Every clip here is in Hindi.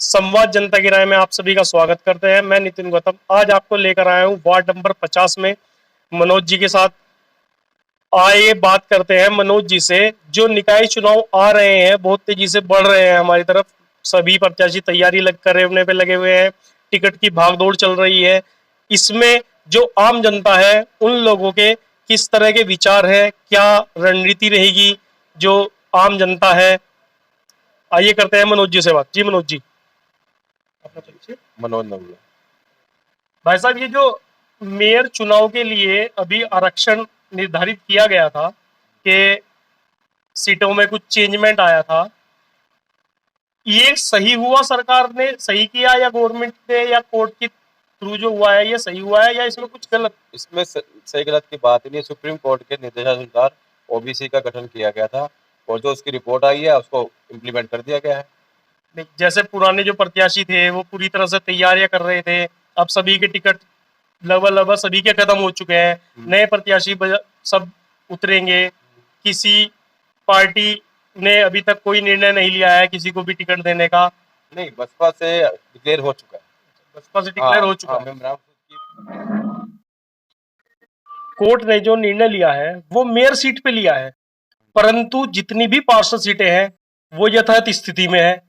संवाद जनता की राय में आप सभी का स्वागत करते हैं। मैं नितिन गौतम आज आपको लेकर आया हूं वार्ड नंबर 50 में मनोज जी के साथ। आइए बात करते हैं मनोज जी से। जो निकाय चुनाव आ रहे हैं, बहुत तेजी से बढ़ रहे हैं हमारी तरफ। सभी प्रत्याशी तैयारी करने पे लगे हुए हैं, टिकट की भागदौड़ चल रही है। इसमें जो आम जनता है, उन लोगों के किस तरह के विचार हैं, क्या रणनीति रहेगी जो आम जनता है। आइए करते हैं मनोज जी से बात। जी मनोज जी, अपना परिचय। मनोज नवला। भाई साहब, ये जो मेयर चुनाव के लिए अभी आरक्षण निर्धारित किया गया था कि सीटों में कुछ चेंजमेंट आया था, ये सही हुआ? सरकार ने सही किया या गवर्नमेंट ने या कोर्ट के थ्रू जो हुआ है ये सही हुआ है या इसमें कुछ गलत? इसमें सही गलत की बात ही नहीं। सुप्रीम कोर्ट के निर्देशानुसार ओबीसी का गठन किया गया था और जो उसकी रिपोर्ट आई है उसको इम्प्लीमेंट कर दिया गया है। नहीं, जैसे पुराने जो प्रत्याशी थे वो पूरी तरह से तैयारियां कर रहे थे, अब सभी के टिकट लगभग लगभग सभी के खत्म हो चुके हैं, नए प्रत्याशी सब उतरेंगे। किसी पार्टी ने अभी तक कोई निर्णय नहीं लिया है किसी को भी टिकट देने का। नहीं, बसपा से डिक्लेयर हो चुका है। बसपा से डिक्लेयर हो चुका है। मेमरान कोर्ट ने जो निर्णय लिया है वो मेयर सीट पे लिया है, परंतु जितनी भी पार्षद सीटें हैं वो यथावत स्थिति में है।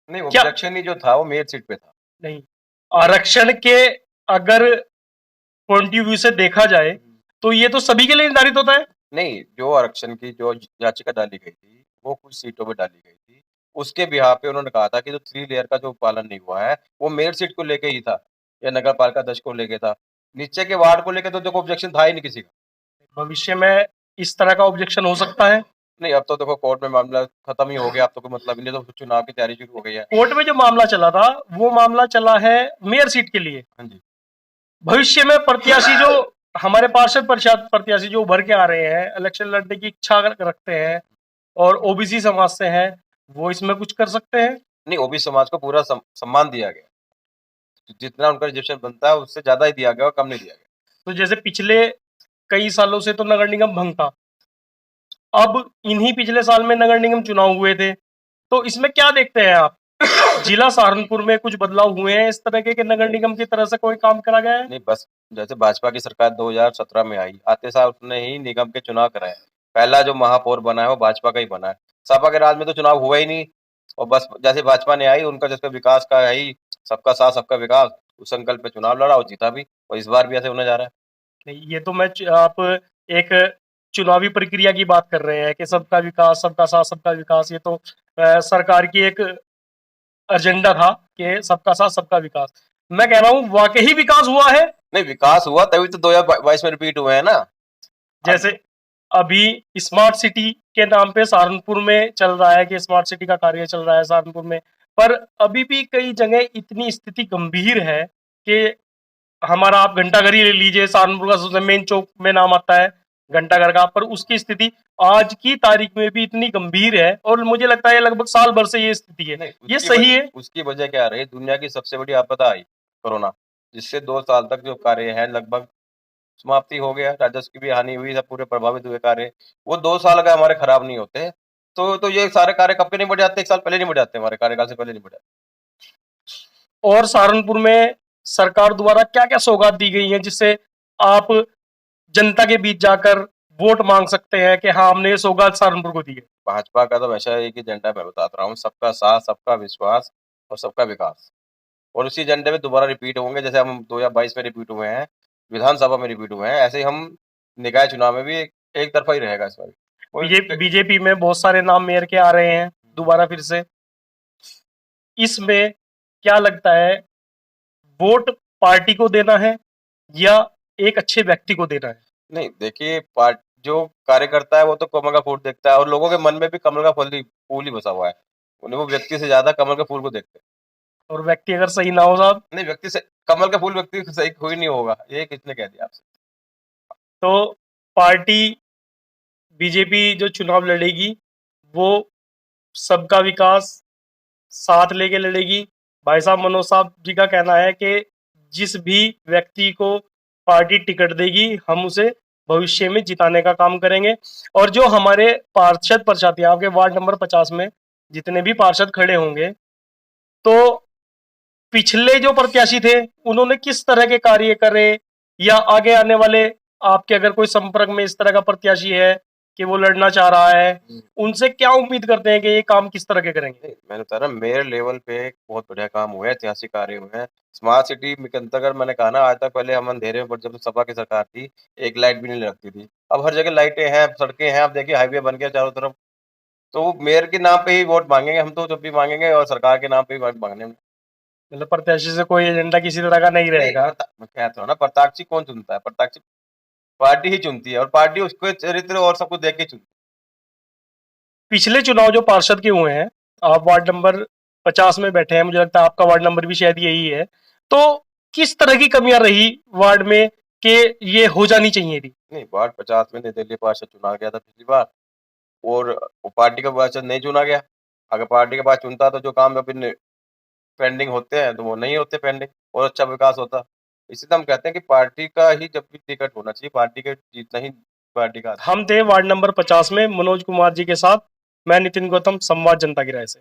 नहीं, क्या ऑब्जेक्शन ही जो था वो मेयर सीट पे था। नहीं, आरक्षण के अगर पॉइंट ऑफ व्यू से देखा जाए तो ये तो सभी के लिए निर्धारित होता है। नहीं, जो आरक्षण की जो याचिका डाली गई थी वो कुछ सीटों पे डाली गई थी। उसके बिहाफ पे उन्होंने कहा था कि जो 3 लेयर का जो पालन नहीं हुआ है वो मेयर सीट को लेके ही था या नगर पालिका अध्यक्ष को लेके था। नीचे के वार्ड को लेके तो देखो ऑब्जेक्शन था ही नहीं किसी का। भविष्य में इस तरह का ऑब्जेक्शन हो सकता है। नहीं, अब तो देखो कोर्ट में मामला खत्म ही हो गया, अब तो कोई मतलब ही नहीं, तो चुनाव की तैयारी शुरू हो गई है। कोर्ट में जो मामला चला था वो मामला चला है मेयर सीट के लिए। हाँ जी। भविष्य में प्रत्याशी जो हमारे पार्षद परिषद प्रत्याशी जो उभर के आ रहे हैं, इलेक्शन लड़ने की इच्छा रखते हैं और ओबीसी समाज से हैं, वो इसमें कुछ कर सकते हैं। नहीं, ओबीसी समाज को पूरा सम्मान दिया गया, जितना उनका रिजर्वेशन बनता है उससे ज्यादा ही दिया गया और कम नहीं दिया गया। तो जैसे पिछले कई सालों से तो नगर निगम भंग था, अब इन्हीं पिछले साल में नगर निगम चुनाव हुए थे, तो इसमें क्या देखते हैं आप? जिला सहारनपुर में कुछ बदलाव हुए हैं इस तरह के नगर निगम की तरह से कोई काम करा गया है? नहीं, बस जैसे भाजपा की सरकार 2017 में आई, आते साल उसने ही निगम के चुनाव कराए। पहला जो महापौर बना है वो भाजपा का ही बना है। सपा के राज में तो चुनाव हुआ ही नहीं और बस जैसे भाजपा ने आई, उनका जैसे विकास का है ही, सबका साथ सबका विकास, उस संकल्प पे चुनाव लड़ा और जीता भी, और इस बार भी ऐसे होने जा रहा है। नहीं, ये तो आप एक चुनावी प्रक्रिया की बात कर रहे हैं कि सबका विकास, सबका साथ सबका विकास। ये तो सरकार की एक एजेंडा था कि सबका साथ सबका विकास। मैं कह रहा हूँ वाकई विकास हुआ है। नहीं, विकास हुआ तभी तो 2022 में रिपीट हुए हैं ना। जैसे अभी स्मार्ट सिटी के नाम पे सहारनपुर में चल रहा है कि स्मार्ट सिटी का कार्य चल रहा है सहारनपुर में, पर अभी भी कई जगह इतनी स्थिति गंभीर है कि हमारा आप घंटाघर ही ले लीजिए, सहारनपुर का सबसे मेन चौक में नाम आता है घंटाघर का, पर उसकी स्थिति आज की तारीख में भी इतनी गंभीर है और मुझे लगता है लगभग साल भर से ये स्थिति है। ये सही है? उसकी वजह क्या रही? दुनिया की सबसे बड़ी आपदा आई कोरोना, जिससे 2 साल तक जो कार्य है लगभग समाप्ति हो गया, राजस्व की भी हानि हुई, सब पूरे प्रभावित हुए कार्य। वो 2 साल अगर हमारे खराब नहीं होते तो ये सारे कार्य कब के नहीं बढ़ जाते? 1 साल पहले नहीं बढ़ जाते, हमारे कार्यकाल से पहले नहीं बढ़ जाते। और सहारनपुर में सरकार द्वारा क्या क्या सौगात दी गई है जिससे आप जनता के बीच जाकर वोट मांग सकते हैं कि हाँ हमने ये सौगात सहारनपुर को दी है? भाजपा का तो वैसा एक एजेंडा मैं बताता रहा हूँ, सबका साथ, सबका विश्वास और सबका विकास, और उसी एजेंडे में दोबारा रिपीट होंगे। जैसे हम 2022 में रिपीट हुए हैं, विधानसभा में रिपीट हुए हैं, ऐसे ही हम निकाय चुनाव में भी एक तरफा ही रहेगा इस बार। बीजेपी में बहुत सारे नाम मेयर के आ रहे हैं दोबारा फिर से। इसमें क्या लगता है, वोट पार्टी को देना है या एक अच्छे व्यक्ति को देना है? नहीं, देखिए, जो कार्यकर्ता है वो तो कमल का फूल देखता है और लोगों के मन में भी कमल का फूल ही बसा हुआ है। उन्हें वो व्यक्ति से ज्यादा कमल के फूल को देखते हैं। और व्यक्ति अगर सही ना हो साहब? नहीं, व्यक्ति से कमल का फूल व्यक्ति सही कोई नहीं होगा, ये किसने कह दिया आपसे? तो पार्टी बीजेपी जो चुनाव लड़ेगी वो सबका विकास साथ लेके लड़ेगी। भाई साहब मनोज साहब जी का कहना है कि जिस भी व्यक्ति को पार्टी टिकट देगी हम उसे भविष्य में जिताने का काम करेंगे। और जो हमारे पार्षद प्रत्याशी आपके वार्ड नंबर 50 में जितने भी पार्षद खड़े होंगे, तो पिछले जो प्रत्याशी थे उन्होंने किस तरह के कार्य करे, या आगे आने वाले आपके अगर कोई संपर्क में इस तरह का प्रत्याशी है कि वो लड़ना चाह रहा है, उनसे क्या उम्मीद करते हैं कि ये काम किस तरह के करेंगे? नहीं, मैंने बताया ना, मेयर लेवल पे एक बहुत बढ़िया काम हुआ है, ऐतिहासिक कार्य हुए हैं। स्मार्ट सिटी के अंतर्गत मैंने कहा ना, आज तक पहले हम अंधेरे में, जब सपा की सरकार थी, एक लाइट भी नहीं लगती थी। अब हर जगह लाइटें हैं, सड़कें हैं, अब देखिए हाईवे बन गया चारों तरफ। तो मेयर के नाम पे ही वोट मांगेंगे हम तो, जब भी मांगेंगे, और सरकार के नाम पे ही वोट मांगने में। मतलब प्रत्याशी से कोई एजेंडा किसी तरह का नहीं नहीं, रहेगा। मैं कहता हूँ ना, प्रत्याशी कौन चुनता है? प्रत्याशी पार्टी ही चुनती है, और पार्टी उसके चरित्र और सब कुछ देख के चुनती पिछले चुनाव जो पार्षद के हुए हैं, आप वार्ड नंबर 50 में बैठे हैं, मुझे लगता है आपका वार्ड नंबर भी शायद यही है, तो किस तरह की कमियां रही वार्ड में कि ये हो जानी चाहिए थी? है। नहीं, वार्ड 50 में निर्दलीय पार्षद चुना गया था पिछली बार, और वो पार्टी का पार्षद नहीं चुना गया। अगर पार्टी के पास चुनता तो जो काम अभी पेंडिंग होते हैं, तो वो नहीं होते पेंडिंग, और अच्छा विकास होता। इसीलिए हम कहते हैं कि पार्टी का ही जब भी टिकट होना चाहिए, पार्टी के जीतना ही पार्टी का। हम थे वार्ड नंबर 50 में मनोज कुमार जी के साथ। मैं नितिन गौतम, संवाद जनता की राय से।